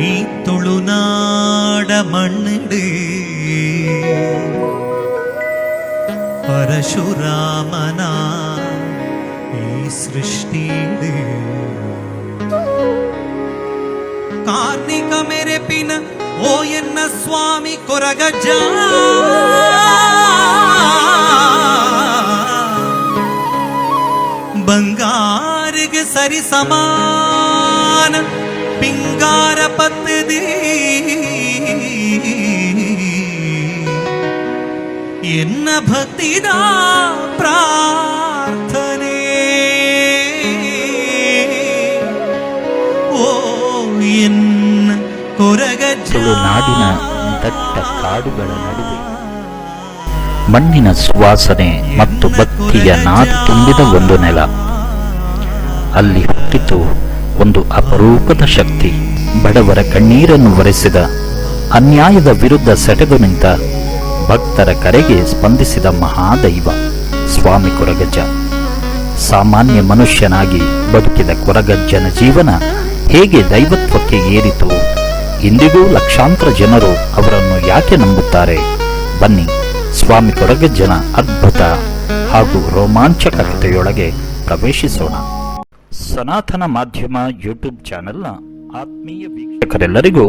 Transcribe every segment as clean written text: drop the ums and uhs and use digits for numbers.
ಈ ತುಳುನಾಡ ಮಣ್ಣಿಡು ಪರಶುರಾಮನ ಈ ಸೃಷ್ಟಿಡು ಕಾರ್ಣಿಕ ಮೆರೆಪಿನ ಓ ಎನ್ನ ಸ್ವಾಮಿ ಕೊರಗಜ್ಜ ಬಂಗಾರಿಗೆ ಸರಿ ಸಮಾನ ಪಿಂಗಾರ ಪತ್ತದಿ ಎನ್ನ ಭಕ್ತಿದ ಪ್ರಾರ್ಥನೆ ಓ ಎನ್ನ ಕೊರಗಜ್ಜ. ನಾಡಿನ ದಟ್ಟ ಕಾಡುಗಳ ನಡುವೆ ಮಣ್ಣಿನ ಸುವಾಸನೆ ಮತ್ತು ಭಕ್ತಿಯ ನಾಡು ತುಂಬಿದ ಒಂದು ನೆಲ. ಅಲ್ಲಿ ಹುಟ್ಟಿತು ಒಂದು ಅಪರೂಪದ ಶಕ್ತಿ. ಬಡವರ ಕಣ್ಣೀರನ್ನು ಒರೆಸಿದ, ಅನ್ಯಾಯದ ವಿರುದ್ಧ ಸೆಟೆದು ನಿಂತ, ಭಕ್ತರ ಕರೆಗೆ ಸ್ಪಂದಿಸಿದ ಮಹಾದೈವ ಸ್ವಾಮಿ ಕೊರಗಜ್ಜ. ಸಾಮಾನ್ಯ ಮನುಷ್ಯನಾಗಿ ಬದುಕಿದ ಕೊರಗಜ್ಜನ ಜೀವನ ಹೇಗೆ ದೈವತ್ವಕ್ಕೆ ಏರಿತು? ಇಂದಿಗೂ ಲಕ್ಷಾಂತರ ಜನರು ಅವರನ್ನು ಯಾಕೆ ನಂಬುತ್ತಾರೆ? ಬನ್ನಿ, ಸ್ವಾಮಿ ಕೊರಗಜ್ಜನ ಅದ್ಭುತ ಹಾಗೂ ರೋಮಾಂಚಕ ಕಥೆಯೊಳಗೆ ಪ್ರವೇಶಿಸೋಣ. ಸನಾತನ ಮಾಧ್ಯಮ ಯೂಟ್ಯೂಬ್ ಚಾನೆಲ್ನ ಆತ್ಮೀಯ ವೀಕ್ಷಕರೆಲ್ಲರಿಗೂ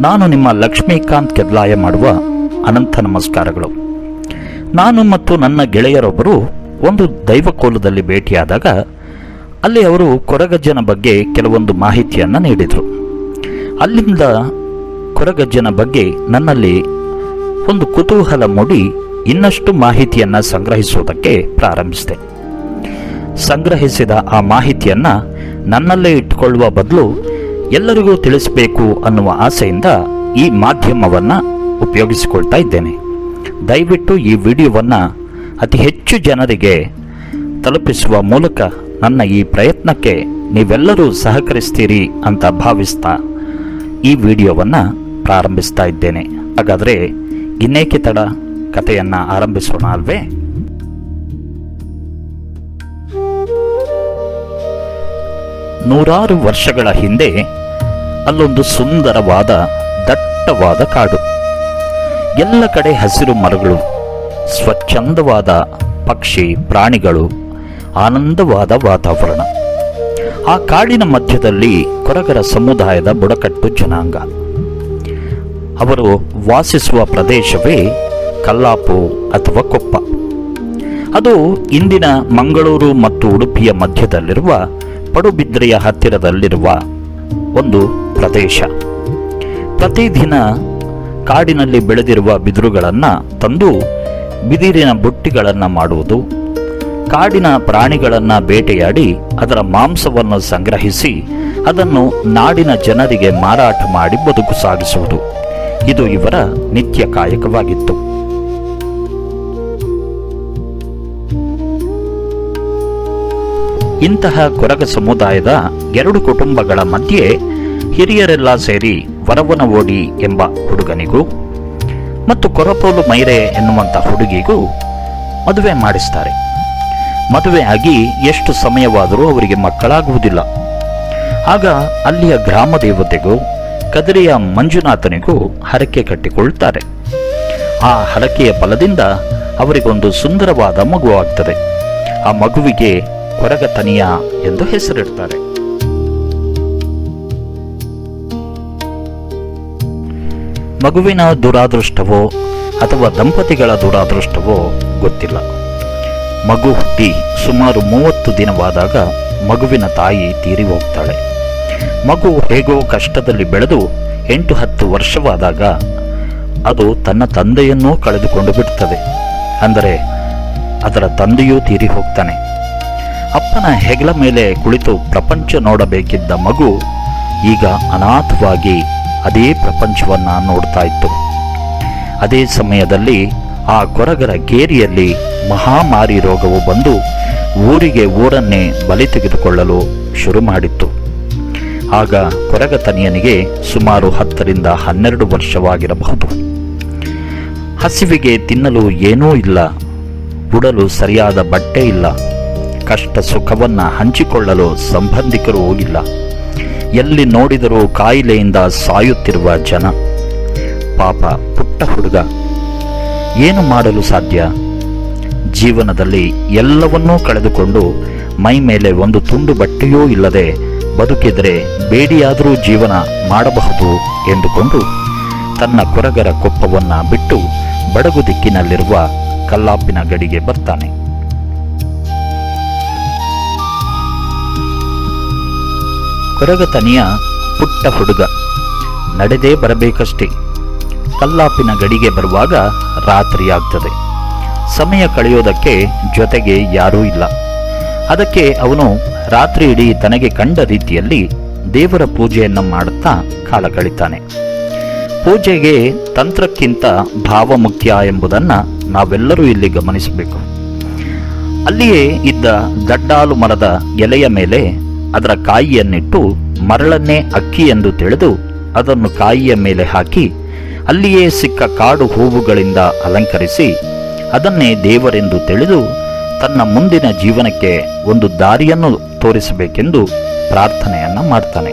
ನಾನು ನಿಮ್ಮ ಲಕ್ಷ್ಮೀಕಾಂತ್ ಕೆದ್ಲಾಯ ಮಾಡುವ ಅನಂತ ನಮಸ್ಕಾರಗಳು. ನಾನು ಮತ್ತು ನನ್ನ ಗೆಳೆಯರೊಬ್ಬರು ಒಂದು ದೈವಕೋಲದಲ್ಲಿ ಭೇಟಿಯಾದಾಗ ಅಲ್ಲಿ ಅವರು ಕೊರಗಜ್ಜನ ಬಗ್ಗೆ ಕೆಲವೊಂದು ಮಾಹಿತಿಯನ್ನು ನೀಡಿದರು. ಅಲ್ಲಿಂದ ಕೊರಗಜ್ಜನ ಬಗ್ಗೆ ನನ್ನಲ್ಲಿ ಒಂದು ಕುತೂಹಲ ಮೂಡಿ ಇನ್ನಷ್ಟು ಮಾಹಿತಿಯನ್ನು ಸಂಗ್ರಹಿಸುವುದಕ್ಕೆ ಪ್ರಾರಂಭಿಸಿದೆ. ಸಂಗ್ರಹಿಸಿದ ಆ ಮಾಹಿತಿಯನ್ನು ನನ್ನಲ್ಲೇ ಇಟ್ಟುಕೊಳ್ಳುವ ಬದಲು ಎಲ್ಲರಿಗೂ ತಿಳಿಸಬೇಕು ಅನ್ನುವ ಆಸೆಯಿಂದ ಈ ಮಾಧ್ಯಮವನ್ನು ಉಪಯೋಗಿಸಿಕೊಳ್ತಾ ಇದ್ದೇನೆ. ದಯವಿಟ್ಟು ಈ ವಿಡಿಯೋವನ್ನು ಅತಿ ಹೆಚ್ಚು ಜನರಿಗೆ ತಲುಪಿಸುವ ಮೂಲಕ ನನ್ನ ಈ ಪ್ರಯತ್ನಕ್ಕೆ ನೀವೆಲ್ಲರೂ ಸಹಕರಿಸ್ತೀರಿ ಅಂತ ಭಾವಿಸ್ತಾ ಈ ವಿಡಿಯೋವನ್ನು ಪ್ರಾರಂಭಿಸ್ತಾ ಇದ್ದೇನೆ. ಹಾಗಾದರೆ ಇನ್ನೇಕೆ ತಡ, ಕಥೆಯನ್ನು ಆರಂಭಿಸೋಣ ಅಲ್ವೇ? ನೂರಾರು ವರ್ಷಗಳ ಹಿಂದೆ ಅಲ್ಲೊಂದು ಸುಂದರವಾದ ದಟ್ಟವಾದ ಕಾಡು. ಎಲ್ಲ ಕಡೆ ಹಸಿರು ಮರಗಳು, ಸ್ವಚ್ಛಂದವಾದ ಪಕ್ಷಿ ಪ್ರಾಣಿಗಳು, ಆನಂದವಾದ ವಾತಾವರಣ. ಆ ಕಾಡಿನ ಮಧ್ಯದಲ್ಲಿ ಕೊರಗರ ಸಮುದಾಯದ ಬುಡಕಟ್ಟು ಜನಾಂಗ. ಅವರು ವಾಸಿಸುವ ಪ್ರದೇಶವೇ ಕಲ್ಲಾಪು ಅಥವಾ ಕೊಪ್ಪ. ಅದು ಇಂದಿನ ಮಂಗಳೂರು ಮತ್ತು ಉಡುಪಿಯ ಮಧ್ಯದಲ್ಲಿರುವ ಪಡುಬಿದ್ರೆಯ ಹತ್ತಿರದಲ್ಲಿರುವ ಒಂದು ಪ್ರದೇಶ. ಪ್ರತಿದಿನ ಕಾಡಿನಲ್ಲಿ ಬೆಳೆದಿರುವ ಬಿದಿರುಗಳನ್ನು ತಂದು ಬಿದಿರಿನ ಬುಟ್ಟಿಗಳನ್ನು ಮಾಡುವುದು, ಕಾಡಿನ ಪ್ರಾಣಿಗಳನ್ನು ಬೇಟೆಯಾಡಿ ಅದರ ಮಾಂಸವನ್ನು ಸಂಗ್ರಹಿಸಿ ಅದನ್ನು ನಾಡಿನ ಜನರಿಗೆ ಮಾರಾಟ ಮಾಡಿ ಬದುಕು ಸಾಗಿಸುವುದು, ಇದು ಇವರ ನಿತ್ಯ ಕಾಯಕವಾಗಿತ್ತು. ಇಂತಹ ಕೊರಗ ಸಮುದಾಯದ ಎರಡು ಕುಟುಂಬಗಳ ಮಧ್ಯೆ ಹಿರಿಯರೆಲ್ಲ ಸೇರಿ ವರವನವೋಡಿ ಎಂಬ ಹುಡುಗನಿಗೂ ಮತ್ತು ಕೊರಪೋಲು ಮೈರೆ ಎನ್ನುವಂಥ ಹುಡುಗಿಗೂ ಮದುವೆ ಮಾಡಿಸ್ತಾರೆ. ಮದುವೆ ಆಗಿ ಎಷ್ಟು ಸಮಯವಾದರೂ ಅವರಿಗೆ ಮಕ್ಕಳಾಗುವುದಿಲ್ಲ. ಆಗ ಅಲ್ಲಿಯ ಗ್ರಾಮ ದೇವತೆಗೂ ಕದಿರಿಯ ಮಂಜುನಾಥನಿಗೂ ಹರಕೆ ಕಟ್ಟಿಕೊಳ್ಳುತ್ತಾರೆ. ಆ ಹರಕೆಯ ಫಲದಿಂದ ಅವರಿಗೊಂದು ಸುಂದರವಾದ ಮಗುವಾಗ್ತದೆ. ಆ ಮಗುವಿಗೆ ಕೊರಗತನಿಯ ಎಂದು ಹೆಸರಿಡ್ತಾರೆ. ಮಗುವಿನ ದುರಾದೃಷ್ಟವೋ ಅಥವಾ ದಂಪತಿಗಳ ದುರಾದೃಷ್ಟವೋ ಗೊತ್ತಿಲ್ಲ. ಮಗು ಹುಟ್ಟಿ ಸುಮಾರು 30 ದಿನವಾದಾಗ ಮಗುವಿನ ತಾಯಿ ತೀರಿ ಹೋಗ್ತಾಳೆ. ಮಗು ಹೇಗೋ ಕಷ್ಟದಲ್ಲಿ ಬೆಳೆದು 8-10 ವರ್ಷವಾದಾಗ ಅದು ತನ್ನ ತಂದೆಯನ್ನೂ ಕಳೆದುಕೊಂಡು ಬಿಡುತ್ತದೆ. ಅಂದರೆ ಅದರ ತಂದೆಯೂ ತೀರಿ ಹೋಗ್ತಾನೆ. ಅಪ್ಪನ ಹೆಗಲ ಮೇಲೆ ಕುಳಿತು ಪ್ರಪಂಚ ನೋಡಬೇಕಿದ್ದ ಮಗು ಈಗ ಅನಾಥವಾಗಿ ಅದೇ ಪ್ರಪಂಚವನ್ನ ನೋಡ್ತಾ ಇತ್ತು. ಅದೇ ಸಮಯದಲ್ಲಿ ಆ ಕೊರಗರ ಕೇರಿಯಲ್ಲಿ ಮಹಾಮಾರಿ ರೋಗವು ಬಂದು ಊರನ್ನೇ ಬಲಿ ತೆಗೆದುಕೊಳ್ಳಲು ಶುರು ಮಾಡಿತ್ತು. ಆಗ ಕೊರಗತನಿಯನಿಗೆ ಸುಮಾರು 10ರಿಂದ 12 ವರ್ಷವಾಗಿರಬಹುದು. ಹಸಿವಿಗೆ ತಿನ್ನಲು ಏನೂ ಇಲ್ಲ, ಉಡಲು ಸರಿಯಾದ ಬಟ್ಟೆ ಇಲ್ಲ, ಕಷ್ಟ ಸುಖವನ್ನ ಹಂಚಿಕೊಳ್ಳಲು ಸಂಬಂಧಿಕರು ಹೋಗಿಲ್ಲ. ಎಲ್ಲಿ ನೋಡಿದರೂ ಕಾಯಿಲೆಯಿಂದ ಸಾಯುತ್ತಿರುವ ಜನ. ಪಾಪ ಪುಟ್ಟ ಹುಡುಗ, ಏನು ಮಾಡಲು ಸಾಧ್ಯ? ಜೀವನದಲ್ಲಿ ಎಲ್ಲವನ್ನೂ ಕಳೆದುಕೊಂಡು ಮೈ ಮೇಲೆ ಒಂದು ತುಂಡು ಬಟ್ಟೆಯೂ ಇಲ್ಲದೆ ಬದುಕಿದರೆ ಬೇಡಿಯಾದರೂ ಜೀವನ ಮಾಡಬಹುದು ಎಂದುಕೊಂಡು ತನ್ನ ಕೊರಗರ ಕೊಪ್ಪವನ್ನ ಬಿಟ್ಟು ಬಡಗು ದಿಕ್ಕಿನಲ್ಲಿರುವ ಕಲ್ಲಾಪಿನ ಗಡಿಗೆ ಬರ್ತಾನೆ. ಕೊರಗತನಿಯ ಪುಟ್ಟ ಹುಡುಗ ನಡೆದೇ ಬರಬೇಕಷ್ಟೇ. ಕಲ್ಲಾಪಿನ ಗಡಿಗೆ ಬರುವಾಗ ರಾತ್ರಿಯಾಗ್ತದೆ. ಸಮಯ ಕಳೆಯೋದಕ್ಕೆ ಜೊತೆಗೆ ಯಾರೂ ಇಲ್ಲ. ಅದಕ್ಕೆ ಅವನು ರಾತ್ರಿ ಇಡೀ ತನಗೆ ಕಂಡ ರೀತಿಯಲ್ಲಿ ದೇವರ ಪೂಜೆಯನ್ನು ಮಾಡುತ್ತಾ ಕಾಲ ಕಳೀತಾನೆ. ಪೂಜೆಗೆ ತಂತ್ರಕ್ಕಿಂತ ಭಾವ ಮುಖ್ಯ ಎಂಬುದನ್ನು ನಾವೆಲ್ಲರೂ ಇಲ್ಲಿ ಗಮನಿಸಬೇಕು. ಅಲ್ಲಿಯೇ ಇದ್ದ ದಡ್ಡಾಲು ಮರದ ಎಲೆಯ ಮೇಲೆ ಅದರ ಕಾಯಿಯನ್ನಿಟ್ಟು ಮರಳನ್ನೇ ಅಕ್ಕಿ ಎಂದು ತಿಳಿದು ಅದನ್ನು ಕಾಯಿಯ ಮೇಲೆ ಹಾಕಿ ಅಲ್ಲಿಯೇ ಸಿಕ್ಕ ಕಾಡು ಹೂವುಗಳಿಂದ ಅಲಂಕರಿಸಿ ಅದನ್ನೇ ದೇವರೆಂದು ತಿಳಿದು ತನ್ನ ಮುಂದಿನ ಜೀವನಕ್ಕೆ ಒಂದು ದಾರಿಯನ್ನು ತೋರಿಸಬೇಕೆಂದು ಪ್ರಾರ್ಥನೆಯನ್ನ ಮಾಡ್ತಾನೆ.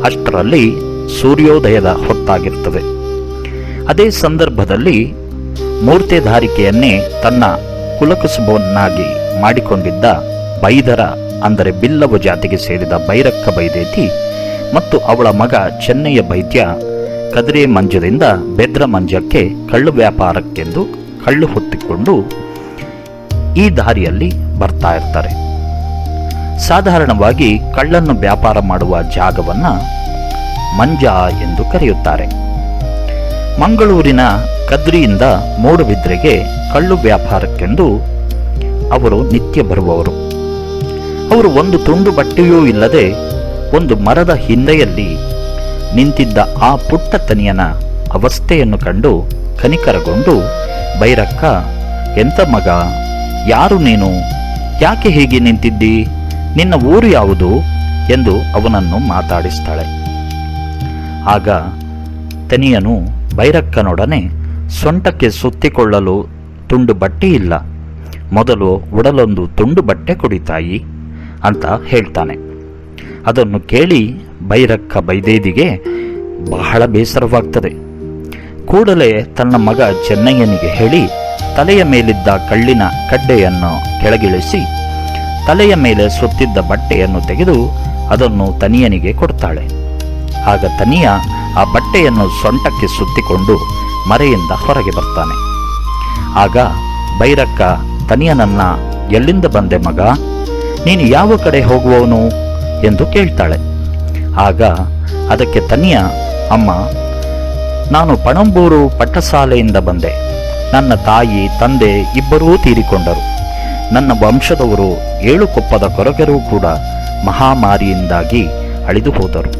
ಅಷ್ಟರಲ್ಲಿ ಸೂರ್ಯೋದಯದ ಹೊತ್ತಾಗಿರ್ತದೆ. ಅದೇ ಸಂದರ್ಭದಲ್ಲಿ ಮೂರ್ತಿಧಾರಿಕೆಯನ್ನೇ ತನ್ನ ಕುಲಕುಸುಬವನ್ನಾಗಿ ಮಾಡಿಕೊಂಡಿದ್ದ ಬೈದರ, ಅಂದರೆ ಬಿಲ್ಲವ ಜಾತಿಗೆ ಸೇರಿದ ಬೈರಕ್ಕ ಬೈದೇತಿ ಮತ್ತು ಅವಳ ಮಗ ಚೆನ್ನಯ್ಯ ಬೈದ್ಯ ಕದಿರೆ ಮಂಜದಿಂದ ಬೆದ್ರ ಮಂಜಕ್ಕೆ ಕಳ್ಳು ವ್ಯಾಪಾರಕ್ಕೆಂದು ಕಳ್ಳು ಹೊತ್ತಿಕೊಂಡು ಈ ದಾರಿಯಲ್ಲಿ ಬರ್ತಾ ಇರ್ತಾರೆ. ಸಾಧಾರಣವಾಗಿ ಕಳ್ಳನ್ನು ವ್ಯಾಪಾರ ಮಾಡುವ ಜಾಗವನ್ನ ಮಂಜ ಎಂದು ಕರೆಯುತ್ತಾರೆ. ಮಂಗಳೂರಿನ ಕದ್ರಿಯಿಂದ ಮೂಡುಬಿದ್ರೆಗೆ ಕಳ್ಳು ವ್ಯಾಪಾರಕ್ಕೆಂದು ಅವರು ನಿತ್ಯ ಬರುವವರು. ಅವರು ಒಂದು ತುಂಡು ಬಟ್ಟೆಯೂ ಇಲ್ಲದೆ ಒಂದು ಮರದ ಹಿಂದೆಯಲ್ಲಿ ನಿಂತಿದ್ದ ಆ ಪುಟ್ಟ ತನಿಯನ ಅವಸ್ಥೆಯನ್ನು ಕಂಡು ಕನಿಕರಗೊಂಡು, ಬೈರಕ್ಕ, ಎಂತ ಮಗ, ಯಾರು ನೀನು, ಯಾಕೆ ಹೀಗೆ ನಿಂತಿದ್ದಿ, ನಿನ್ನ ಊರು ಯಾವುದು ಎಂದು ಅವನನ್ನು ಮಾತಾಡಿಸ್ತಾಳೆ. ಆಗ ತನಿಯನು ಬೈರಕ್ಕನೊಡನೆ, ಸೊಂಟಕ್ಕೆ ಸುತ್ತಿಕೊಳ್ಳಲು ತುಂಡು ಬಟ್ಟೆ ಇಲ್ಲ, ಮೊದಲು ಉಡಲೊಂದು ತುಂಡು ಬಟ್ಟೆ ಕೊಡಿತಾಯಿ ಅಂತ ಹೇಳ್ತಾನೆ. ಅದನ್ನು ಕೇಳಿ ಬೈರಕ್ಕ ಬೈದೇದಿಗೆ ಬಹಳ ಬೇಸರವಾಗ್ತದೆ. ಕೂಡಲೇ ತನ್ನ ಮಗ ಚೆನ್ನಯ್ಯನಿಗೆ ಹೇಳಿ ತಲೆಯ ಮೇಲಿದ್ದ ಕಳ್ಳಿನ ಕಡ್ಡೆಯನ್ನು ಕೆಳಗಿಳಿಸಿ ತಲೆಯ ಮೇಲೆ ಸುತ್ತಿದ್ದ ಬಟ್ಟೆಯನ್ನು ತೆಗೆದು ಅದನ್ನು ತನಿಯನಿಗೆ ಕೊಡ್ತಾಳೆ. ಆಗ ತನಿಯ ಆ ಬಟ್ಟೆಯನ್ನು ಸೊಂಟಕ್ಕೆ ಸುತ್ತಿಕೊಂಡು ಮರೆಯಿಂದ ಹೊರಗೆ ಬರ್ತಾನೆ. ಆಗ ಬೈರಕ್ಕ ತನಿಯನನ್ನ, ಎಲ್ಲಿಂದ ಬಂದೆ ಮಗ, ನೀನು ಯಾವ ಕಡೆ ಹೋಗುವವನು ಎಂದು ಕೇಳ್ತಾಳೆ. ಆಗ ಅದಕ್ಕೆ ತನಿಯ, ಅಮ್ಮ, ನಾನು ಪಣಂಬೂರು ಪಟ್ಟಸಾಲೆಯಿಂದ ಬಂದೆ. ನನ್ನ ತಾಯಿ ತಂದೆ ಇಬ್ಬರೂ ತೀರಿಕೊಂಡರು. ನನ್ನ ವಂಶದವರು 7 ಕೊಪ್ಪದ ಕೊರಗರೂ ಕೂಡ ಮಹಾಮಾರಿಯಿಂದಾಗಿ ಅಳಿದು ಹೋದರು.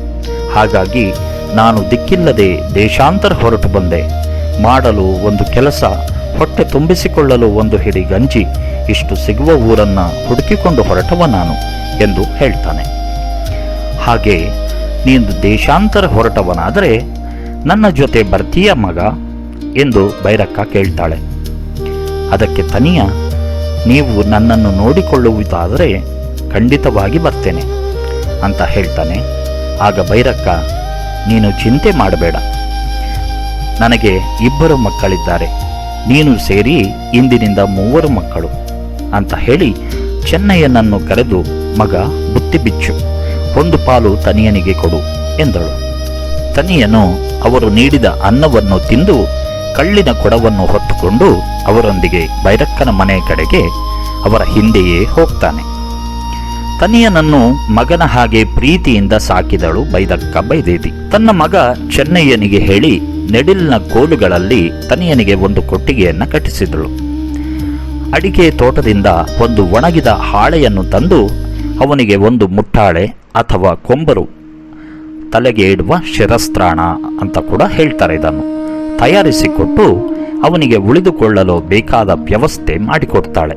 ಹಾಗಾಗಿ ನಾನು ದಿಕ್ಕಿಲ್ಲದೆ ದೇಶಾಂತರ ಹೊರಟು ಬಂದೆ. ಮಾಡಲು ಒಂದು ಕೆಲಸ, ಹೊಟ್ಟೆ ತುಂಬಿಸಿಕೊಳ್ಳಲು ಒಂದು ಹಿಡಿ ಗಂಜಿ, ಇಷ್ಟು ಸಿಗುವ ಊರನ್ನ ಹುಡುಕಿಕೊಂಡು ಹೊರಟವ ನಾನು ಎಂದು ಹೇಳ್ತಾನೆ. ಹಾಗೆ ನೀನು ದೇಶಾಂತರ ಹೊರಟವನಾದರೆ ನನ್ನ ಜೊತೆ ಬರ್ತೀಯ ಮಗ ಎಂದು ಬೈರಕ್ಕ ಕೇಳ್ತಾಳೆ. ಅದಕ್ಕೆ ತನಿಯ, ನೀವು ನನ್ನನ್ನು ನೋಡಿಕೊಳ್ಳುವುದಾದರೆ ಖಂಡಿತವಾಗಿ ಬರ್ತೇನೆ ಅಂತ ಹೇಳ್ತಾನೆ. ಆಗ ಬೈರಕ್ಕ, ನೀನು ಚಿಂತೆ ಮಾಡಬೇಡ, ನನಗೆ 2 ಮಕ್ಕಳಿದ್ದಾರೆ, ನೀನು ಸೇರಿ ಇಂದಿನಿಂದ 3 ಮಕ್ಕಳು ಅಂತ ಹೇಳಿ ಚೆನ್ನಯ್ಯನನ್ನು ಕರೆದು, ಮಗ ಬುತ್ತಿ ಬಿಚ್ಚು, 1 ಪಾಲು ತನಿಯನಿಗೆ ಕೊಡು ಎಂದಳು. ತನಿಯನು ಅವರು ನೀಡಿದ ಅನ್ನವನ್ನು ತಿಂದು ಕಳ್ಳಿನ ಕೊಡವನ್ನು ಹೊತ್ತುಕೊಂಡು ಅವರೊಂದಿಗೆ ಬೈರಕ್ಕನ ಮನೆ ಕಡೆಗೆ ಅವರ ಹಿಂದೆಯೇ ಹೋಗ್ತಾನೆ. ತನಿಯನನ್ನು ಮಗನ ಹಾಗೆ ಪ್ರೀತಿಯಿಂದ ಸಾಕಿದಳು ಬೈದಕ್ಕ ಬೈದೇದಿ. ತನ್ನ ಮಗ ಚೆನ್ನಯ್ಯನಿಗೆ ಹೇಳಿ ನೆಡಿಲಿನ ಕೋಲುಗಳಲ್ಲಿ ತನಿಯನಿಗೆ ಒಂದು ಕೊಟ್ಟಿಗೆಯನ್ನ ಕಟ್ಟಿಸಿದಳು. ಅಡಿಕೆ ತೋಟದಿಂದ ಒಂದು ಒಣಗಿದ ಹಾಳೆಯನ್ನು ತಂದು ಅವನಿಗೆ ಒಂದು ಮುಟ್ಟಾಳೆ ಅಥವಾ ಕೊಂಬರು, ತಲೆಗೆ ಇಡುವ ಶಿರಸ್ತ್ರಾಣ ಅಂತ ಕೂಡ ಹೇಳ್ತಾರೆ, ಇದನ್ನು ತಯಾರಿಸಿಕೊಟ್ಟು ಅವನಿಗೆ ಉಳಿದುಕೊಳ್ಳಲು ಬೇಕಾದ ವ್ಯವಸ್ಥೆ ಮಾಡಿಕೊಡ್ತಾಳೆ.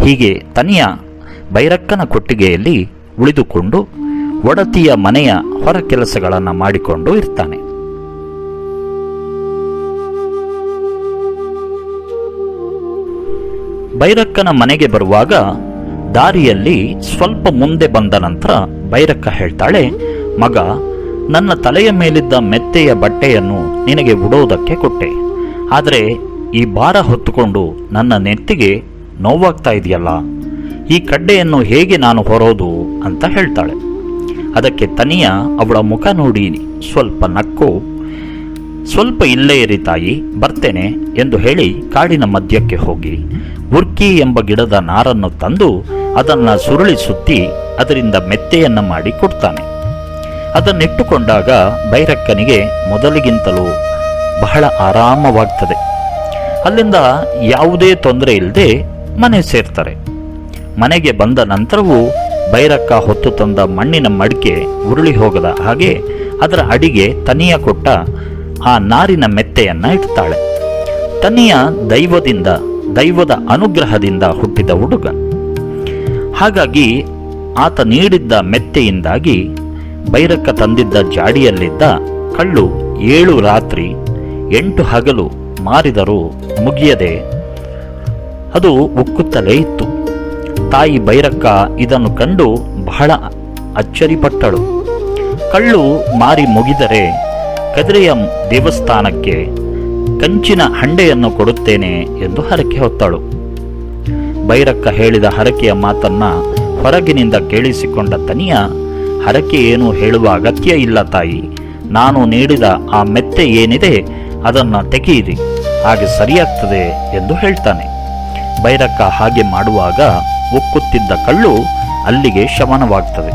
ಹೀಗೆ ತನಿಯ ಬೈರಕ್ಕನ ಕೊಟ್ಟಿಗೆಯಲ್ಲಿ ಉಳಿದುಕೊಂಡು ಒಡತಿಯ ಮನೆಯ ಹೊರ ಕೆಲಸಗಳನ್ನು ಮಾಡಿಕೊಂಡು ಇರ್ತಾನೆ. ಬೈರಕ್ಕನ ಮನೆಗೆ ಬರುವಾಗ ದಾರಿಯಲ್ಲಿ ಸ್ವಲ್ಪ ಮುಂದೆ ಬಂದ ನಂತರ ಬೈರಕ್ಕ ಹೇಳ್ತಾಳೆ, ಮಗ, ನನ್ನ ತಲೆಯ ಮೇಲಿದ್ದ ಮೆತ್ತೆಯ ಬಟ್ಟೆಯನ್ನು ನಿನಗೆ ಉಡೋದಕ್ಕೆ ಕೊಟ್ಟೆ. ಆದರೆ ಈ ಭಾರ ಹೊತ್ತುಕೊಂಡು ನನ್ನ ನೆತ್ತಿಗೆ ನೋವಾಗ್ತಾ ಇದೆಯಲ್ಲ, ಈ ಕಡ್ಡೆಯನ್ನು ಹೇಗೆ ನಾನು ಹೊರೋದು ಅಂತ ಹೇಳ್ತಾಳೆ. ಅದಕ್ಕೆ ತನಿಯ ಅವಳ ಮುಖ ನೋಡಿ ಸ್ವಲ್ಪ ನಕ್ಕು, ಸ್ವಲ್ಪ ಇಲ್ಲೇ ಇರಿ ತಾಯಿ, ಬರ್ತೇನೆ ಎಂದು ಹೇಳಿ ಕಾಡಿನ ಮಧ್ಯಕ್ಕೆ ಹೋಗಿ ಉರ್ಕಿ ಎಂಬ ಗಿಡದ ನಾರನ್ನು ತಂದು ಅದನ್ನು ಸುರುಳಿ ಸುತ್ತಿ ಅದರಿಂದ ಮೆತ್ತೆಯನ್ನು ಮಾಡಿ ಕೊಡ್ತಾನೆ. ಅದನ್ನಿಟ್ಟುಕೊಂಡಾಗ ಭೈರಕ್ಕನಿಗೆ ಮೊದಲಿಗಿಂತಲೂ ಬಹಳ ಆರಾಮವಾಗ್ತದೆ. ಅಲ್ಲಿಂದ ಯಾವುದೇ ತೊಂದರೆ ಇಲ್ಲದೆ ಮನೆ ಸೇರ್ತಾರೆ. ಮನೆಗೆ ಬಂದ ನಂತರವೂ ಭೈರಕ್ಕ ಹೊತ್ತು ತಂದ ಮಣ್ಣಿನ ಮಡಿಕೆ ಉರುಳಿ ಹೋಗದ ಹಾಗೆ ಅದರ ಅಡಿಗೆ ತನಿಯ ಕೊಟ್ಟ ಆ ನಾರಿನ ಮೆತ್ತೆಯನ್ನ ಇಡ್ತಾಳೆ. ತನಿಯ ದೈವದ ಅನುಗ್ರಹದಿಂದ ಹುಟ್ಟಿದ ಹುಡುಗ. ಹಾಗಾಗಿ ಆತ ನೀಡಿದ್ದ ಮೆತ್ತೆಯಿಂದಾಗಿ ಭೈರಕ್ಕ ತಂದಿದ್ದ ಜಾಡಿಯಲ್ಲಿದ್ದ ಕಳ್ಳು 7 ರಾತ್ರಿ 8 ಹಗಲು ಮಾರಿದರೂ ಮುಗಿಯದೆ ಅದು ಉಕ್ಕುತ್ತಲೇ ಇತ್ತು. ತಾಯಿ ಭೈರಕ್ಕ ಇದನ್ನು ಕಂಡು ಬಹಳ ಅಚ್ಚರಿಪಟ್ಟಳು. ಕಳ್ಳು ಮಾರಿ ಮುಗಿದರೆ ಕದ್ರೆಯ ದೇವಸ್ಥಾನಕ್ಕೆ ಕಂಚಿನ ಹಂಡೆಯನ್ನು ಕೊಡುತ್ತೇನೆ ಎಂದು ಹರಕೆ ಹೊತ್ತಳು. ಭೈರಕ್ಕ ಹೇಳಿದ ಹರಕೆಯ ಮಾತನ್ನ ಹೊರಗಿನಿಂದ ಕೇಳಿಸಿಕೊಂಡ ತನಿಯ, ಹರಕೆ ಏನು ಹೇಳುವ ಅಗತ್ಯ ಇಲ್ಲ ತಾಯಿ, ನಾನು ನೀಡಿದ ಆ ಮೆತ್ತೆ ಏನಿದೆ ಅದನ್ನು ತೆಗೆಯಿರಿ, ಹಾಗೆ ಸರಿಯಾಗ್ತದೆ ಎಂದು ಹೇಳ್ತಾನೆ. ಭೈರಕ್ಕ ಹಾಗೆ ಮಾಡುವಾಗ ಉಕ್ಕುತ್ತಿದ್ದ ಕಳ್ಳು ಅಲ್ಲಿಗೆ ಶಮನವಾಗ್ತದೆ.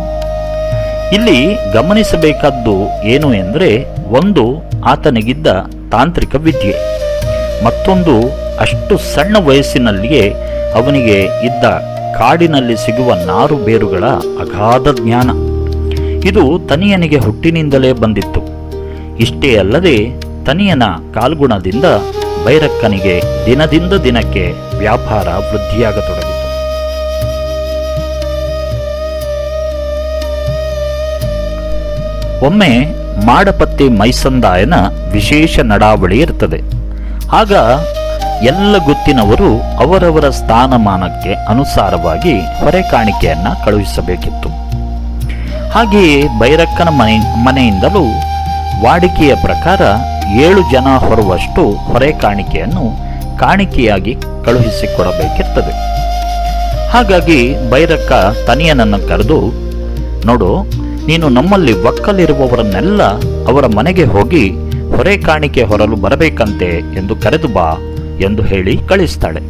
ಇಲ್ಲಿ ಗಮನಿಸಬೇಕಾದ್ದು ಏನು ಎಂದರೆ, ಒಂದು ಆತನಿಗಿದ್ದ ತಾಂತ್ರಿಕ ವಿದ್ಯೆ, ಮತ್ತೊಂದು ಅಷ್ಟು ಸಣ್ಣ ವಯಸ್ಸಿನಲ್ಲಿಯೇ ಅವನಿಗೆ ಇದ್ದ ಕಾಡಿನಲ್ಲಿ ಸಿಗುವ ನಾರು ಬೇರುಗಳ ಅಗಾಧ ಜ್ಞಾನ. ಇದು ತನಿಯನಿಗೆ ಹುಟ್ಟಿನಿಂದಲೇ ಬಂದಿತ್ತು. ಇಷ್ಟೇ ಅಲ್ಲದೆ ತನಿಯನ ಕಾಲ್ಗುಣದಿಂದ ಭೈರಕ್ಕನಿಗೆ ದಿನದಿಂದ ದಿನಕ್ಕೆ ವ್ಯಾಪಾರ ವೃದ್ಧಿಯಾಗತೊಡಗಿತು. ಒಮ್ಮೆ ಮಾಡಪತ್ತಿ ಮೈಸಂದಾಯನ ವಿಶೇಷ ನಡಾವಳಿ ಇರ್ತದೆ. ಆಗ ಎಲ್ಲ ಗುತ್ತಿನವರು ಅವರವರ ಸ್ಥಾನಮಾನಕ್ಕೆ ಅನುಸಾರವಾಗಿ ಹೊರೆ ಕಾಣಿಕೆಯನ್ನ ಕಳುಹಿಸಬೇಕಿತ್ತು. ಹಾಗೆಯೇ ಭೈರಕ್ಕನ ಮನೆಯಿಂದಲೂ ವಾಡಿಕೆಯ ಪ್ರಕಾರ 7 ಜನ ಹೊರುವಷ್ಟು ಹೊರೆ ಕಾಣಿಕೆಯನ್ನು ಕಾಣಿಕೆಯಾಗಿ ಕಳುಹಿಸಿಕೊಡಬೇಕಿರ್ತದೆ. ಹಾಗಾಗಿ ಭೈರಕ್ಕ ತನಿಯನನ್ನು ಕರೆದು, ನೋಡು, ನೀನು ನಮ್ಮಲ್ಲಿ ಒಕ್ಕಲಿರುವವರನ್ನೆಲ್ಲ ಅವರ ಮನೆಗೆ ಹೋಗಿ ಹೊರೆ ಕಾಣಿಕೆ ಹೊರಲು ಬರಬೇಕಂತೆ ಎಂದು ಕರೆದು ಬಾ ಎಂದು ಹೇಳಿ ಕಳಿಸ್ತಾಳೆ.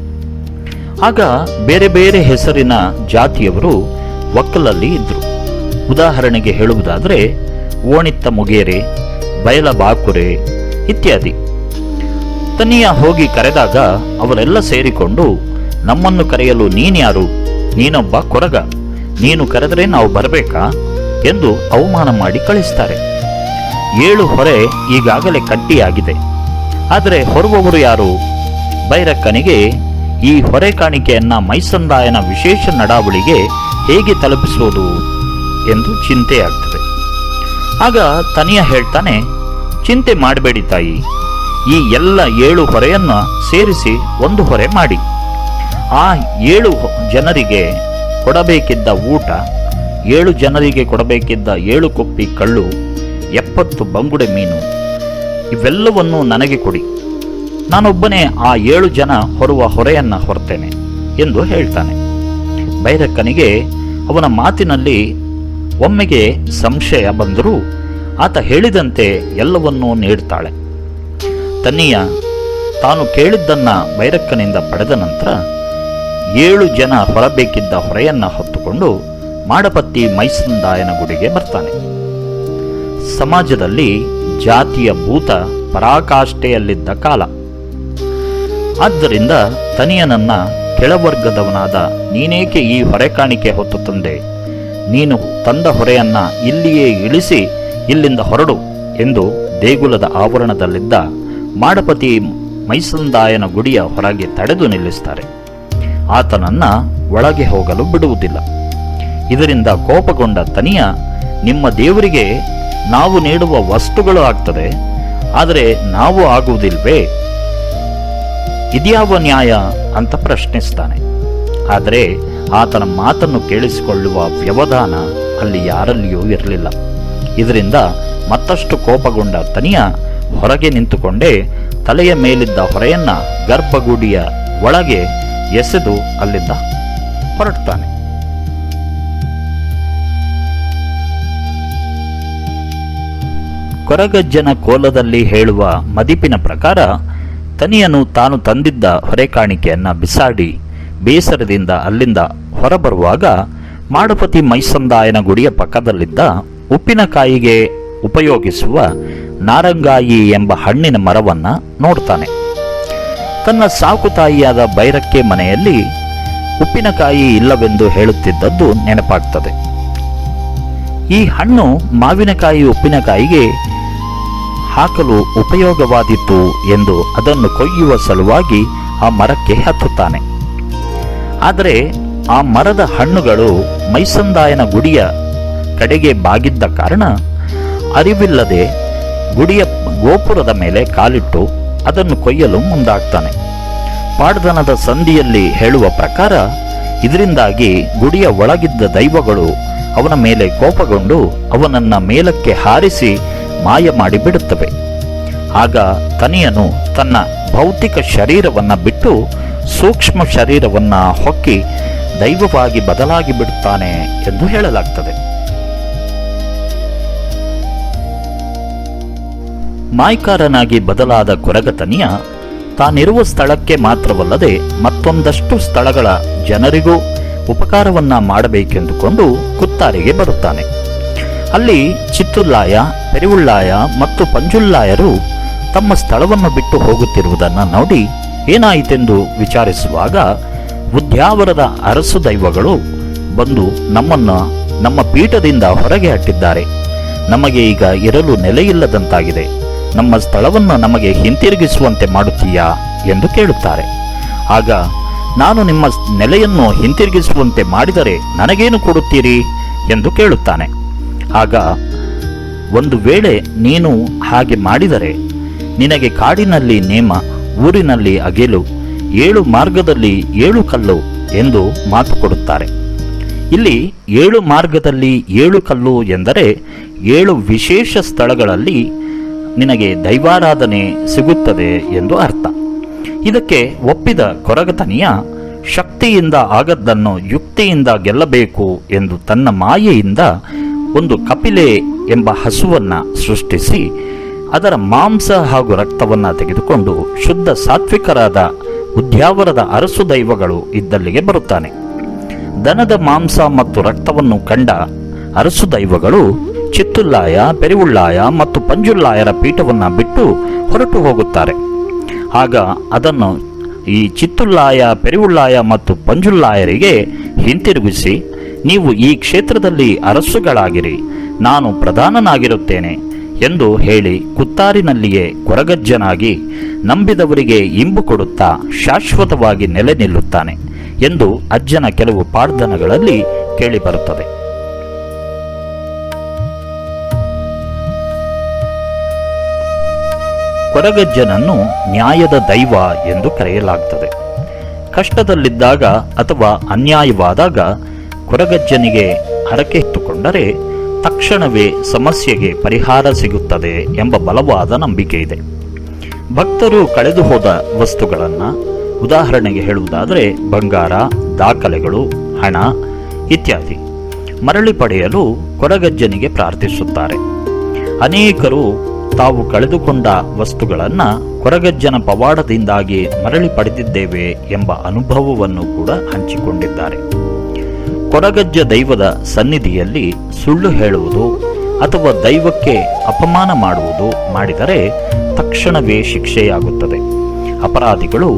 ಆಗ ಬೇರೆ ಬೇರೆ ಹೆಸರಿನ ಜಾತಿಯವರು ಒಕ್ಕಲಲ್ಲಿ ಇದ್ರು. ಉದಾಹರಣೆಗೆ ಹೇಳುವುದಾದರೆ ಓಣಿತ್ತ ಮುಗೇರೆ, ಬಯಲ ಬಾಕುರೆ ಇತ್ಯಾದಿ. ತನಿಯ ಹೋಗಿ ಕರೆದಾಗ ಅವರೆಲ್ಲ ಸೇರಿಕೊಂಡು, ನಮ್ಮನ್ನು ಕರೆಯಲು ನೀನ್ಯಾರು? ನೀನೊಬ್ಬ ಕೊರಗ, ನೀನು ಕರೆದರೆ ನಾವು ಬರಬೇಕಾ ಎಂದು ಅವಮಾನ ಮಾಡಿ ಕಳಿಸ್ತಾರೆ. 7 ಹೊರೆ ಈಗಾಗಲೇ ಕಟ್ಟಿಯಾಗಿದೆ, ಆದರೆ ಹೊರುವವರು ಯಾರು? ಭೈರಕ್ಕನಿಗೆ ಈ ಹೊರೆ ಕಾಣಿಕೆಯನ್ನ ಮೈಸಂದಾಯನ ವಿಶೇಷ ನಡಾವಳಿಗೆ ಹೇಗೆ ತಲುಪಿಸುವುದು ಎಂದು ಚಿಂತೆಯಾಗ್ತದೆ. ಆಗ ತನಿಯ ಹೇಳ್ತಾನೆ, ಚಿಂತೆ ಮಾಡಬೇಡಿ ತಾಯಿ, ಈ ಎಲ್ಲ 7 ಹೊರೆಯನ್ನ ಸೇರಿಸಿ ಒಂದು ಹೊರೆ ಮಾಡಿ. ಆ 7 ಜನರಿಗೆ ಕೊಡಬೇಕಿದ್ದ ಊಟ, 7 ಜನರಿಗೆ ಕೊಡಬೇಕಿದ್ದ 7 ಕುಪ್ಪಿ ಕಳ್ಳು, 70 ಬಂಗುಡೆ ಮೀನು, ಇವೆಲ್ಲವನ್ನೂ ನನಗೆ ಕೊಡಿ. ನಾನೊಬ್ಬನೇ ಆ 7 ಜನ ಹೊರುವ ಹೊರೆಯನ್ನ ಹೊರ್ತೇನೆ ಎಂದು ಹೇಳ್ತಾನೆ. ಭೈರಕ್ಕನಿಗೆ ಅವನ ಮಾತಿನಲ್ಲಿ ಒಮ್ಮೆಗೆ ಸಂಶಯ ಬಂದರೂ ಆತ ಹೇಳಿದಂತೆ ಎಲ್ಲವನ್ನೂ ನೀಡ್ತಾಳೆ. ತನಿಯ ತಾನು ಕೇಳಿದ್ದನ್ನ ಭೈರಕ್ಕನಿಂದ ಪಡೆದ ನಂತರ 7 ಜನ ಹೊರಬೇಕಿದ್ದ ಹೊರೆಯನ್ನ ಹೊತ್ತುಕೊಂಡು ಮಾಡಪತ್ತಿ ಮೈಸಂದಾಯನ ಗುಡಿಗೆ ಬರ್ತಾನೆ. ಸಮಾಜದಲ್ಲಿ ಜಾತಿಯ ಭೂತ ಪರಾಕಾಷ್ಠೆಯಲ್ಲಿದ್ದ ಕಾಲ. ಆದ್ದರಿಂದ ತನಿಯನನ್ನ ಕೆಳವರ್ಗದವನಾದ ನೀನೇಕೆ ಈ ಹೊರೆ ಕಾಣಿಕೆ ಹೊತ್ತು ತಂದೆ? ನೀನು ತಂದ ಹೊರೆಯನ್ನ ಇಲ್ಲಿಯೇ ಇಳಿಸಿ ಇಲ್ಲಿಂದ ಹೊರಡು ಎಂದು ದೇಗುಲದ ಆವರಣದಲ್ಲಿದ್ದ ಮಾಡಪತಿ ಮೈಸಂದಾಯನ ಗುಡಿಯ ಹೊರಗೆ ತಡೆದು ನಿಲ್ಲಿಸ್ತಾರೆ. ಆತನನ್ನ ಒಳಗೆ ಹೋಗಲು ಬಿಡುವುದಿಲ್ಲ. ಇದರಿಂದ ಕೋಪಗೊಂಡ ತನಿಯ, ನಿಮ್ಮ ದೇವರಿಗೆ ನಾವು ನೀಡುವ ವಸ್ತುಗಳು ಆಗ್ತದೆ, ಆದರೆ ನಾವು ಆಗುವುದಿಲ್ವೇ? ಇದ್ಯಾವ ನ್ಯಾಯ ಅಂತ ಪ್ರಶ್ನಿಸ್ತಾನೆ. ಆದರೆ ಆತನ ಮಾತನ್ನು ಕೇಳಿಸಿಕೊಳ್ಳುವ ವ್ಯವಧಾನ ಅಲ್ಲಿ ಯಾರಲ್ಲಿಯೂ ಇರಲಿಲ್ಲ. ಇದರಿಂದ ಮತ್ತಷ್ಟು ಕೋಪಗೊಂಡ ತನಿಯ ಹೊರಗೆ ನಿಂತುಕೊಂಡೇ ತಲೆಯ ಮೇಲಿದ್ದ ಹೊರೆಯನ್ನ ಗರ್ಭಗುಡಿಯ ಒಳಗೆ ಎಸೆದು ಅಲ್ಲಿಂದ ಹೊರಡ್ತಾನೆ. ಕೊರಗಜ್ಜನ ಕೋಲದಲ್ಲಿ ಹೇಳುವ ಮದಿಪಿನ ಪ್ರಕಾರ ತನಿಯನು ತಾನು ತಂದಿದ್ದ ಹೊರೆಕಾಣಿಕೆಯನ್ನ ಬಿಸಾಡಿ ಬೇಸರದಿಂದ ಅಲ್ಲಿಂದ ಹೊರಬರುವಾಗ ಮಾಡಪತಿ ಮೈಸಂದಾಯನ ಗುಡಿಯ ಪಕ್ಕದಲ್ಲಿದ್ದ ಉಪ್ಪಿನಕಾಯಿಗೆ ಉಪಯೋಗಿಸುವ ನಾರಂಗಾಯಿ ಎಂಬ ಹಣ್ಣಿನ ಮರವನ್ನ ನೋಡ್ತಾನೆ. ತನ್ನ ಸಾಕು ತಾಯಿಯಾದ ಬೈರಕ್ಕೆ ಮನೆಯಲ್ಲಿ ಉಪ್ಪಿನಕಾಯಿ ಇಲ್ಲವೆಂದು ಹೇಳುತ್ತಿದ್ದದ್ದು ನೆನಪಾಗ್ತದೆ. ಈ ಹಣ್ಣು ಮಾವಿನಕಾಯಿ ಉಪ್ಪಿನಕಾಯಿಗೆ ಹಾಕಲು ಉಪಯೋಗವಾದಿತ್ತು ಎಂದು ಅದನ್ನು ಕೊಯ್ಯುವ ಸಲುವಾಗಿ ಆ ಮರಕ್ಕೆ ಹತ್ತುತ್ತಾನೆ. ಆದರೆ ಆ ಮರದ ಹಣ್ಣುಗಳು ಮೈಸಂದಾಯನ ಗುಡಿಯ ಕಡೆಗೆ ಬಾಗಿದ್ದ ಕಾರಣ ಅರಿವಿಲ್ಲದೆ ಗುಡಿಯ ಗೋಪುರದ ಮೇಲೆ ಕಾಲಿಟ್ಟು ಅದನ್ನು ಕೊಯ್ಯಲು ಮುಂದಾಗ್ತಾನೆ. ಪಾಡ್ದನದ ಸಂಧಿಯಲ್ಲಿ ಹೇಳುವ ಪ್ರಕಾರ ಇದರಿಂದಾಗಿ ಗುಡಿಯ ಒಳಗಿದ್ದ ದೈವಗಳು ಅವನ ಮೇಲೆ ಕೋಪಗೊಂಡು ಅವನನ್ನ ಮೇಲಕ್ಕೆ ಹಾರಿಸಿ ಮಾಯ ಮಾಡಿಬಿಡುತ್ತವೆ. ಆಗ ತನಿಯನು ತನ್ನ ಭೌತಿಕ ಶರೀರವನ್ನ ಬಿಟ್ಟು ಸೂಕ್ಷ್ಮ ಶರೀರವನ್ನ ಹೊಕ್ಕಿ ದೈವವಾಗಿ ಬದಲಾಗಿ ಬಿಡುತ್ತಾನೆ ಎಂದು ಹೇಳಲಾಗ್ತದೆ. ಮಾಯ್ಕಾರನಾಗಿ ಬದಲಾದ ಕೊರಗತನಿಯ ತಾನಿರುವ ಸ್ಥಳಕ್ಕೆ ಮಾತ್ರವಲ್ಲದೆ ಮತ್ತೊಂದಷ್ಟು ಸ್ಥಳಗಳ ಜನರಿಗೂ ಉಪಕಾರವನ್ನ ಮಾಡಬೇಕೆಂದುಕೊಂಡು ಕುತ್ತಾರಿಗೆ ಬರುತ್ತಾನೆ. ಅಲ್ಲಿ ಚಿತ್ತುಲ್ಲಾಯ, ಪೆರಿವುಳ್ಳಾಯ ಮತ್ತು ಪಂಜುಲ್ಲಾಯರು ತಮ್ಮ ಸ್ಥಳವನ್ನು ಬಿಟ್ಟು ಹೋಗುತ್ತಿರುವುದನ್ನು ನೋಡಿ ಏನಾಯಿತೆಂದು ವಿಚಾರಿಸುವಾಗ ಉದ್ಯಾವರದ ಅರಸು ದೈವಗಳು ಬಂದು ನಮ್ಮನ್ನು ನಮ್ಮ ಪೀಠದಿಂದ ಹೊರಗೆ ಅಟ್ಟಿದ್ದಾರೆ. ನಮಗೆ ಈಗ ಇರಲು ನೆಲೆಯಿಲ್ಲದಂತಾಗಿದೆ. ನಮ್ಮ ಸ್ಥಳವನ್ನು ನಮಗೆ ಹಿಂತಿರುಗಿಸುವಂತೆ ಮಾಡುತ್ತೀಯಾ ಎಂದು ಕೇಳುತ್ತಾರೆ. ಆಗ ನಾನು ನಿಮ್ಮ ನೆಲೆಯನ್ನು ಹಿಂತಿರುಗಿಸುವಂತೆ ಮಾಡಿದರೆ ನನಗೇನು ಕೊಡುತ್ತೀರಿ ಎಂದು ಕೇಳುತ್ತಾನೆ. ಆಗ ಒಂದು ವೇಳೆ ನೀನು ಹಾಗೆ ಮಾಡಿದರೆ ನಿನಗೆ ಕಾಡಿನಲ್ಲಿ ನೇಮ, ಊರಿನಲ್ಲಿ ಅಗೆಲು, 7 ಮಾರ್ಗದಲ್ಲಿ 7 ಕಲ್ಲು ಎಂದು ಮಾತು ಕೊಡುತ್ತಾರೆ. ಇಲ್ಲಿ 7 ಮಾರ್ಗದಲ್ಲಿ 7 ಕಲ್ಲು ಎಂದರೆ 7 ವಿಶೇಷ ಸ್ಥಳಗಳಲ್ಲಿ ನಿನಗೆ ದೈವಾರಾಧನೆ ಸಿಗುತ್ತದೆ ಎಂದು ಅರ್ಥ. ಇದಕ್ಕೆ ಒಪ್ಪಿದ ಕೊರಗತನಿಯ ಶಕ್ತಿಯಿಂದ ಆಗದ್ದನ್ನು ಯುಕ್ತಿಯಿಂದ ಗೆಲ್ಲಬೇಕು ಎಂದು ತನ್ನ ಮಾಯೆಯಿಂದ ಒಂದು ಕಪಿಲೆ ಎಂಬ ಹಸುವನ್ನ ಸೃಷ್ಟಿಸಿ ಅದರ ಮಾಂಸ ಹಾಗೂ ರಕ್ತವನ್ನ ತೆಗೆದುಕೊಂಡು ಶುದ್ಧ ಸಾತ್ವಿಕರಾದ ಉದ್ಯಾವರದ ಅರಸು ದೈವಗಳು ಇದ್ದಲ್ಲಿಗೆ ಬರುತ್ತಾನೆ. ದನದ ಮಾಂಸ ಮತ್ತು ರಕ್ತವನ್ನು ಕಂಡ ಅರಸು ದೈವಗಳು ಚಿತ್ತುಲ್ಲಾಯ, ಪೆರಿವುಳ್ಳಾಯ ಮತ್ತು ಪಂಜುಲ್ಲಾಯರ ಪೀಠವನ್ನ ಬಿಟ್ಟು ಹೊರಟು ಹೋಗುತ್ತಾರೆ. ಆಗ ಅದನ್ನು ಈ ಚಿತ್ತುಲ್ಲಾಯ, ಪೆರಿವುಳ್ಳಾಯ ಮತ್ತು ಪಂಜುಲ್ಲಾಯರಿಗೆ ಹಿಂತಿರುಗಿಸಿ, ನೀವು ಈ ಕ್ಷೇತ್ರದಲ್ಲಿ ಅರಸುಗಳಾಗಿರಿ, ನಾನು ಪ್ರಧಾನನಾಗಿರುತ್ತೇನೆ ಎಂದು ಹೇಳಿ ಕುತ್ತಾರಿನಲ್ಲಿಯೇ ಕೊರಗಜ್ಜನಾಗಿ ನಂಬಿದವರಿಗೆ ಇಂಬು ಕೊಡುತ್ತಾ ಶಾಶ್ವತವಾಗಿ ನೆಲೆ ನಿಲ್ಲುತ್ತಾನೆ ಎಂದು ಅಜ್ಜನ ಕೆಲವು ಪಾಡ್ದನಗಳಲ್ಲಿ ಕೇಳಿಬರುತ್ತದೆ. ಕೊರಗಜ್ಜನನ್ನು ನ್ಯಾಯದ ದೈವ ಎಂದು ಕರೆಯಲಾಗುತ್ತದೆ. ಕಷ್ಟದಲ್ಲಿದ್ದಾಗ ಅಥವಾ ಅನ್ಯಾಯವಾದಾಗ ಕೊರಗಜ್ಜನಿಗೆ ಹರಕೆ ಎತ್ತುಕೊಂಡರೆ ತಕ್ಷಣವೇ ಸಮಸ್ಯೆಗೆ ಪರಿಹಾರ ಸಿಗುತ್ತದೆ ಎಂಬ ಬಲವಾದ ನಂಬಿಕೆ ಇದೆ. ಭಕ್ತರು ಕಳೆದು ಹೋದ ವಸ್ತುಗಳನ್ನು, ಉದಾಹರಣೆಗೆ ಹೇಳುವುದಾದರೆ ಬಂಗಾರ, ದಾಖಲೆಗಳು, ಹಣ ಇತ್ಯಾದಿ ಮರಳಿ ಪಡೆಯಲು ಕೊರಗಜ್ಜನಿಗೆ ಪ್ರಾರ್ಥಿಸುತ್ತಾರೆ. ಅನೇಕರು ತಾವು ಕಳೆದುಕೊಂಡ ವಸ್ತುಗಳನ್ನು ಕೊರಗಜ್ಜನ ಪವಾಡದಿಂದಾಗಿ ಮರಳಿ ಪಡೆದಿದ್ದೇವೆ ಎಂಬ ಅನುಭವವನ್ನು ಕೂಡ ಹಂಚಿಕೊಂಡಿದ್ದಾರೆ. ಕೊರಗಜ್ಜ ದೈವದ ಸನ್ನಿಧಿಯಲ್ಲಿ ಸುಳ್ಳು ಹೇಳುವುದು ಅಥವಾ ದೈವಕ್ಕೆ ಅಪಮಾನ ಮಾಡುವುದು ಮಾಡಿದರೆ ತಕ್ಷಣವೇ ಶಿಕ್ಷೆಯಾಗುತ್ತದೆ. ಅಪರಾಧಿಗಳು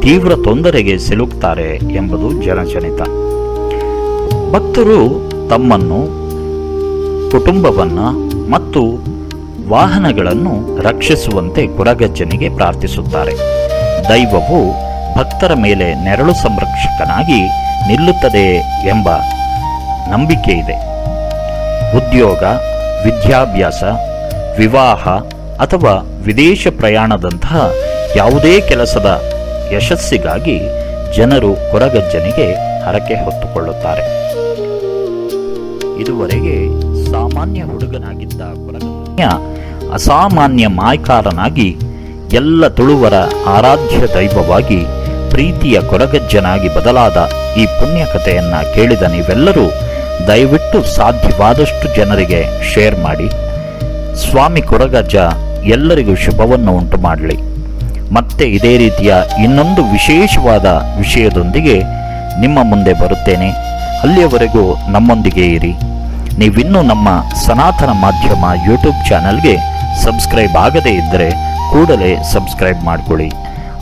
ತೀವ್ರ ತೊಂದರೆಗೆ ಸಿಲುಕ್ತಾರೆ ಎಂಬುದು ಜನಜನಿತ. ಭಕ್ತರು ತಮ್ಮನ್ನು, ಕುಟುಂಬವನ್ನು ಮತ್ತು ವಾಹನಗಳನ್ನು ರಕ್ಷಿಸುವಂತೆ ಕೊರಗಜ್ಜನಿಗೆ ಪ್ರಾರ್ಥಿಸುತ್ತಾರೆ. ದೈವವು ಭಕ್ತರ ಮೇಲೆ ನೆರಳು ಸಂರಕ್ಷಕನಾಗಿ ನಿಲ್ಲುತ್ತದೆ ಎಂಬ ನಂಬಿಕೆ ಇದೆ. ಉದ್ಯೋಗ, ವಿದ್ಯಾಭ್ಯಾಸ, ವಿವಾಹ ಅಥವಾ ವಿದೇಶ ಪ್ರಯಾಣದಂತಹ ಯಾವುದೇ ಕೆಲಸದ ಯಶಸ್ಸಿಗಾಗಿ ಜನರು ಕೊರಗಜ್ಜನಿಗೆ ಹರಕೆ ಹೊತ್ತುಕೊಳ್ಳುತ್ತಾರೆ. ಇದುವರೆಗೆ ಸಾಮಾನ್ಯ ಹುಡುಗನಾಗಿದ್ದ ಕೊರಗಜ್ಜ ಅಸಾಮಾನ್ಯ ಮಾಯ್ಕಾರನಾಗಿ ಎಲ್ಲ ತುಳುವರ ಆರಾಧ್ಯ ದೈವವಾಗಿ ಪ್ರೀತಿಯ ಕೊರಗಜ್ಜನಾಗಿ ಬದಲಾದ ಈ ಪುಣ್ಯಕಥೆಯನ್ನ ಕೇಳಿದ ನೀವೆಲ್ಲರೂ ದಯವಿಟ್ಟು ಸಾಧ್ಯವಾದಷ್ಟು ಜನರಿಗೆ ಶೇರ್ ಮಾಡಿ. ಸ್ವಾಮಿ ಕೊರಗಜ್ಜ ಎಲ್ಲರಿಗೂ ಶುಭವನ್ನು ಉಂಟು ಮಾಡಲಿ. ಮತ್ತೆ ಇದೇ ರೀತಿಯ ಇನ್ನೊಂದು ವಿಶೇಷವಾದ ವಿಷಯದೊಂದಿಗೆ ನಿಮ್ಮ ಮುಂದೆ ಬರುತ್ತೇನೆ. ಅಲ್ಲಿಯವರೆಗೂ ನಮ್ಮೊಂದಿಗೆ ಇರಿ. ನೀವಿನ್ನೂ ನಮ್ಮ ಸನಾತನ ಮಾಧ್ಯಮ ಯೂಟ್ಯೂಬ್ ಚಾನಲ್ಗೆ ಸಬ್ಸ್ಕ್ರೈಬ್ ಆಗದೇ ಇದ್ದರೆ ಕೂಡಲೇ ಸಬ್ಸ್ಕ್ರೈಬ್ ಮಾಡಿಕೊಳ್ಳಿ.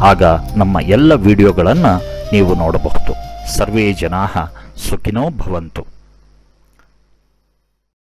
ಆಗ ನಮ್ಮ ಎಲ್ಲ ವಿಡಿಯೋಗಳನ್ನು ನೀವು ನೋಡಬಹುದು. ಸರ್ವೇ ಜನಾಃ ಸುಖಿನೋ ಭವಂತು.